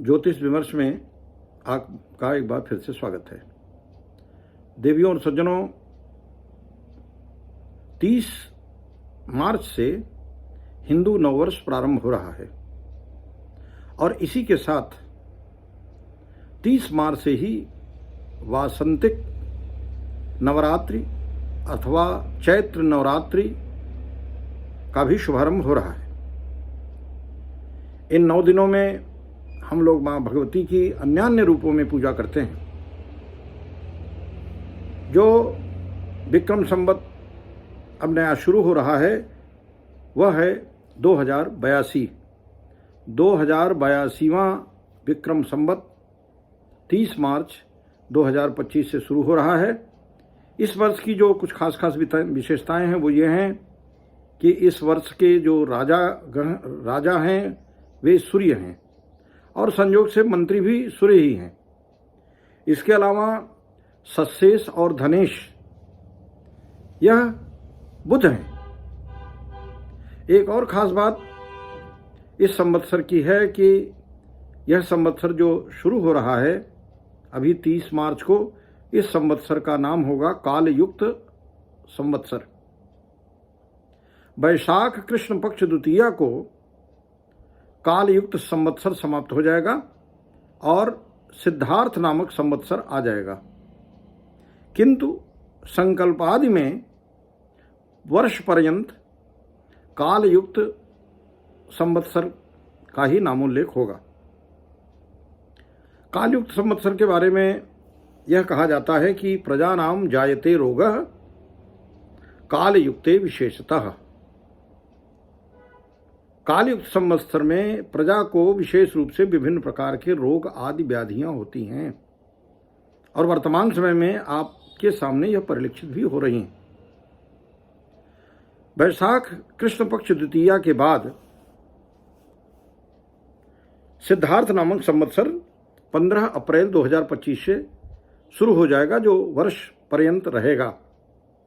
ज्योतिष विमर्श में आपका एक बार फिर से स्वागत है। देवियों और सज्जनों, 30 मार्च से हिंदू नववर्ष प्रारंभ हो रहा है और इसी के साथ 30 मार्च से ही वासंतिक नवरात्रि अथवा चैत्र नवरात्रि का भी शुभारंभ हो रहा है। इन 9 दिनों में हम लोग माँ भगवती की अन्यान्य रूपों में पूजा करते हैं। जो विक्रम संवत अब नया शुरू हो रहा है वह है 2082वां विक्रम संवत 30 मार्च 2025 से शुरू हो रहा है। इस वर्ष की जो कुछ खास विशेषताएं हैं वो ये हैं कि इस वर्ष के जो राजा हैं वे सूर्य हैं और संयोग से मंत्री भी सूर्य ही हैं। इसके अलावा सत्शेष और धनेश यह बुध हैं। एक और खास बात इस संवत्सर की है कि यह संवत्सर जो शुरू हो रहा है अभी 30 मार्च को, इस संवत्सर का नाम होगा काल युक्त संवत्सर। वैशाख कृष्ण पक्ष द्वितीया को काल युक्त संवत्सर समाप्त हो जाएगा और सिद्धार्थ नामक संवत्सर आ जाएगा। किंतु संकल्पादि में वर्ष पर्यंत काल युक्त संवत्सर का ही नामोल्लेख होगा। काल युक्त संवत्सर के बारे में यह कहा जाता है कि प्रजानाम जायते रोगः काल युक्ते विशेषतः। कालयुक्त संवत्सर में प्रजा को विशेष रूप से विभिन्न प्रकार के रोग आदि व्याधियां होती हैं और वर्तमान समय में आपके सामने यह परिलक्षित भी हो रही हैं। वैशाख कृष्ण पक्ष द्वितीया के बाद सिद्धार्थ नामक संवत्सर 15 अप्रैल 2025 से शुरू हो जाएगा, जो वर्ष पर्यंत रहेगा,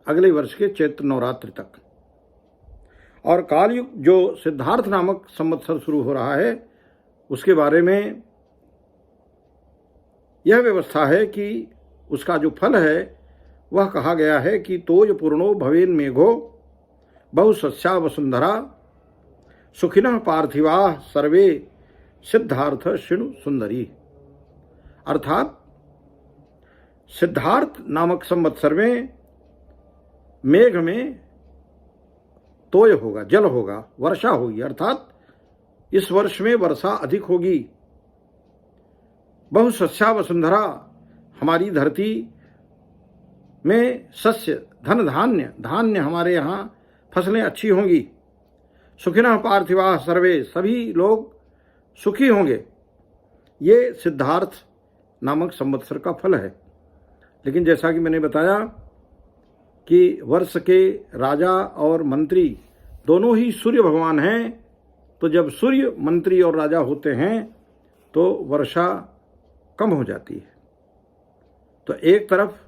अगले वर्ष के चैत्र नवरात्रि तक। और कालयुग जो सिद्धार्थ नामक संवत्सर शुरू हो रहा है उसके बारे में यह व्यवस्था है कि उसका जो फल है वह कहा गया है कि तोज पूर्णो भवेन मेघो बहुसस्या वसुंधरा सुखिनः पार्थिवाः सर्वे सिद्धार्थ शिणु सुंदरी। अर्थात सिद्धार्थ नामक संवत्सर में मेघ में तोय होगा, जल होगा, वर्षा होगी, अर्थात इस वर्ष में वर्षा अधिक होगी। बहुसस्या वसुंधरा, हमारी धरती में सस्य धन धान्य हमारे यहाँ फसलें अच्छी होंगी। सुखिनः पार्थिवाः सर्वे, सभी लोग सुखी होंगे। ये सिद्धार्थ नामक संवत्सर का फल है। लेकिन जैसा कि मैंने बताया कि वर्ष के राजा और मंत्री दोनों ही सूर्य भगवान हैं, तो जब सूर्य मंत्री और राजा होते हैं तो वर्षा कम हो जाती है। तो एक तरफ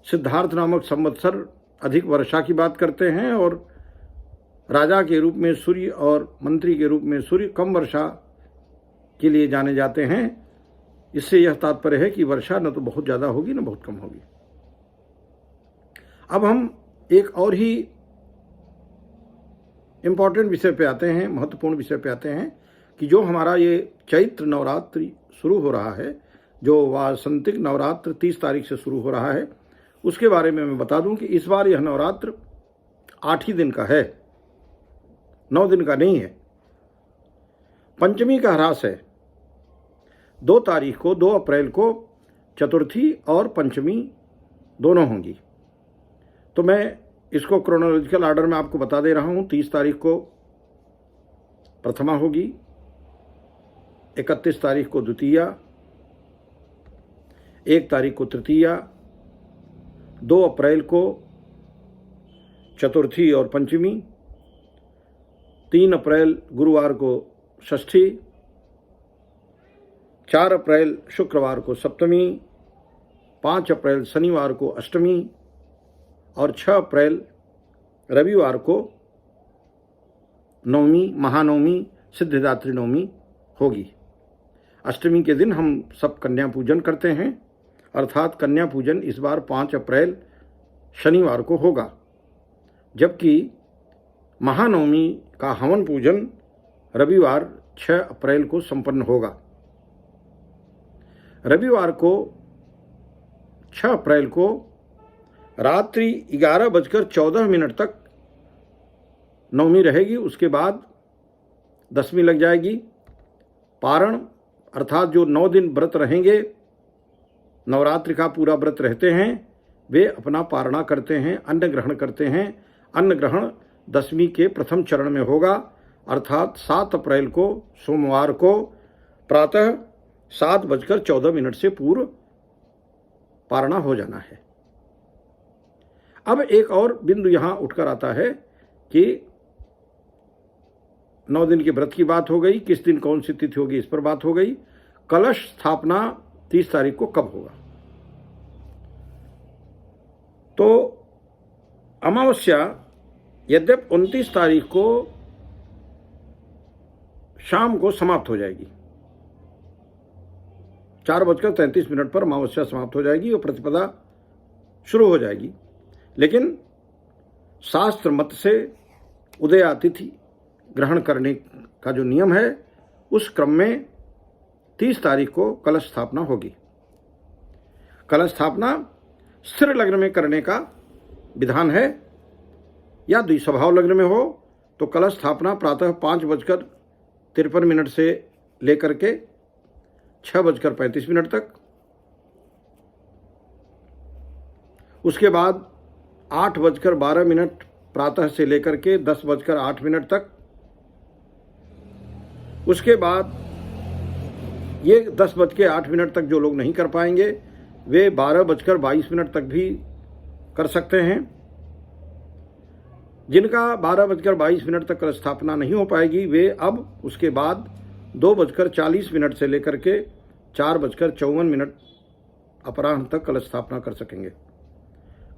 सिद्धार्थ नामक संवत्सर अधिक वर्षा की बात करते हैं और राजा के रूप में सूर्य और मंत्री के रूप में सूर्य कम वर्षा के लिए जाने जाते हैं। इससे यह तात्पर्य है कि वर्षा न तो बहुत ज़्यादा होगी न बहुत कम होगी। अब हम एक और ही इम्पॉर्टेंट विषय पे आते हैं, महत्वपूर्ण विषय पे आते हैं कि जो हमारा ये चैत्र नवरात्रि शुरू हो रहा है, जो वासंतिक नवरात्र 30 तारीख से शुरू हो रहा है, उसके बारे में मैं बता दूं कि इस बार यह नवरात्र 8 ही दिन का है, 9 दिन का नहीं है। पंचमी का ह्रास है। 2 तारीख को, 2 अप्रैल को चतुर्थी और पंचमी दोनों होंगी। तो मैं इसको क्रोनोलॉजिकल ऑर्डर में आपको बता दे रहा हूँ। 30 तारीख को प्रथमा होगी, 31 तारीख को द्वितीया, 1 तारीख को तृतीया, 2 अप्रैल को चतुर्थी और पंचमी, 3 अप्रैल गुरुवार को षष्ठी, 4 अप्रैल शुक्रवार को सप्तमी, 5 अप्रैल शनिवार को अष्टमी और 6 अप्रैल रविवार को नवमी, महानवमी, सिद्धिदात्री नवमी होगी। अष्टमी के दिन हम सब कन्या पूजन करते हैं, अर्थात कन्या पूजन इस बार 5 अप्रैल शनिवार को होगा, जबकि महानवमी का हवन पूजन रविवार 6 अप्रैल को संपन्न होगा। रविवार को 6 अप्रैल को रात्रि 11:14 तक नवमी रहेगी। उसके बाद दशमी लग जाएगी। पारण अर्थात जो 9 दिन व्रत रहेंगे, नवरात्रि का पूरा व्रत रहते हैं, वे अपना पारणा करते हैं, अन्न ग्रहण करते हैं। अन्न ग्रहण दशमी के प्रथम चरण में होगा, अर्थात 7 अप्रैल को सोमवार को प्रातः 7:14 से पूर्व पारणा हो जाना है। अब एक और बिंदु यहाँ उठकर आता है कि 9 दिन के व्रत की बात हो गई, किस दिन कौन सी तिथि होगी इस पर बात हो गई। कलश स्थापना 30 तारीख को कब होगा? तो अमावस्या यद्यप 29 तारीख को शाम को समाप्त हो जाएगी, 4:33 पर अमावस्या समाप्त हो जाएगी और प्रतिपदा शुरू हो जाएगी, लेकिन शास्त्र मत से उदयातिथि ग्रहण करने का जो नियम है, उस क्रम में 30 तारीख को कलश स्थापना होगी। कलश स्थापना स्थिर लग्न में करने का विधान है, या द्विस्वभाव लग्न में हो तो कलश स्थापना प्रातः 5:53 से लेकर के 6:35 तक, उसके बाद 8:12 प्रातः से लेकर के 10:08 तक, उसके बाद ये 10:08 तक जो लोग नहीं कर पाएंगे वे 12:22 तक भी कर सकते हैं। जिनका 12:22 तक कलश स्थापना नहीं हो पाएगी वे अब उसके बाद 2:40 से लेकर के 4:54 अपराह्न तक कलश स्थापना कर सकेंगे।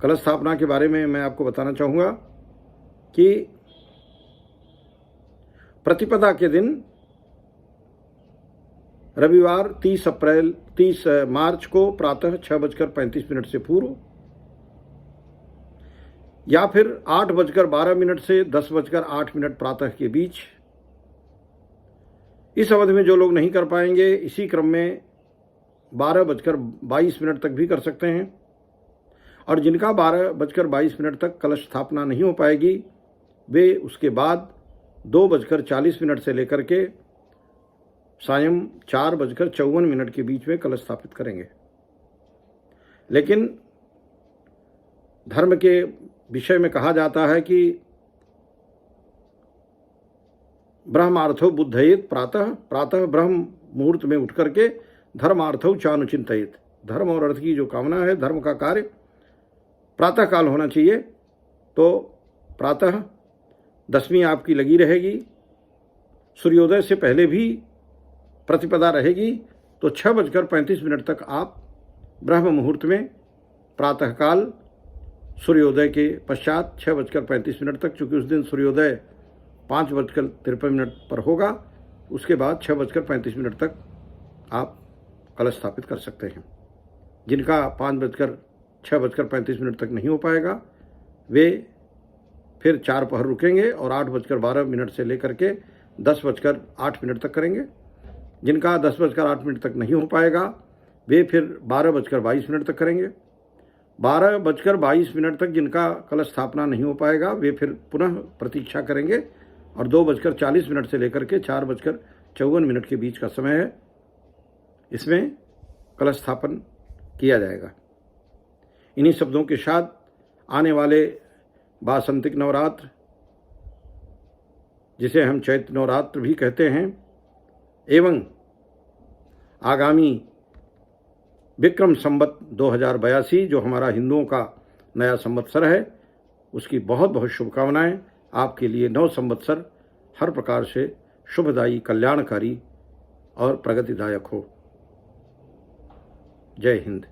कलश स्थापना के बारे में मैं आपको बताना चाहूँगा कि प्रतिपदा के दिन रविवार 30 मार्च को प्रातः 6:35 से पूर्व, या फिर 8:12 से 10:08 प्रातः के बीच, इस अवधि में जो लोग नहीं कर पाएंगे इसी क्रम में 12:22 तक भी कर सकते हैं। और जिनका 12:22 तक कलश स्थापना नहीं हो पाएगी वे उसके बाद 2:40 से लेकर के सायं 4:54 के बीच में कलश स्थापित करेंगे। लेकिन धर्म के विषय में कहा जाता है कि ब्रह्मार्थो बुद्धयेत प्रातः ब्रह्म मुहूर्त में उठ करके धर्मार्थो चानुचिंतयेत। धर्म और अर्थ की जो कामना है, धर्म का कार्य प्रातः काल होना चाहिए। तो प्रातः दशमी आपकी लगी रहेगी, सूर्योदय से पहले भी प्रतिपदा रहेगी, तो 6:35 तक आप ब्रह्म मुहूर्त में प्रातःकाल सूर्योदय के पश्चात 6:35 तक, चूँकि उस दिन सूर्योदय 5:53 पर होगा, उसके बाद 6:35 तक आप कलश स्थापित कर सकते हैं। जिनका 6:35 तक नहीं हो पाएगा वे फिर 4 पहर रुकेंगे और 8:12 से लेकर के 10:08 तक करेंगे। जिनका 10:08 तक नहीं हो पाएगा वे फिर 12:22 तक करेंगे। 12:22 तक जिनका कलश स्थापना नहीं हो पाएगा वे फिर पुनः प्रतीक्षा करेंगे और 2:40 से लेकर के 4:54 के बीच का समय है, इसमें कलश स्थापन किया जाएगा। इन्हीं शब्दों के साथ आने वाले वासंतिक नवरात्र, जिसे हम चैत्र नवरात्र भी कहते हैं, एवं आगामी विक्रम संवत 2082 जो हमारा हिंदुओं का नया संवत्सर है, उसकी बहुत बहुत शुभकामनाएं। आपके लिए नव संवत्सर हर प्रकार से शुभदायी, कल्याणकारी और प्रगतिदायक हो। जय हिंद।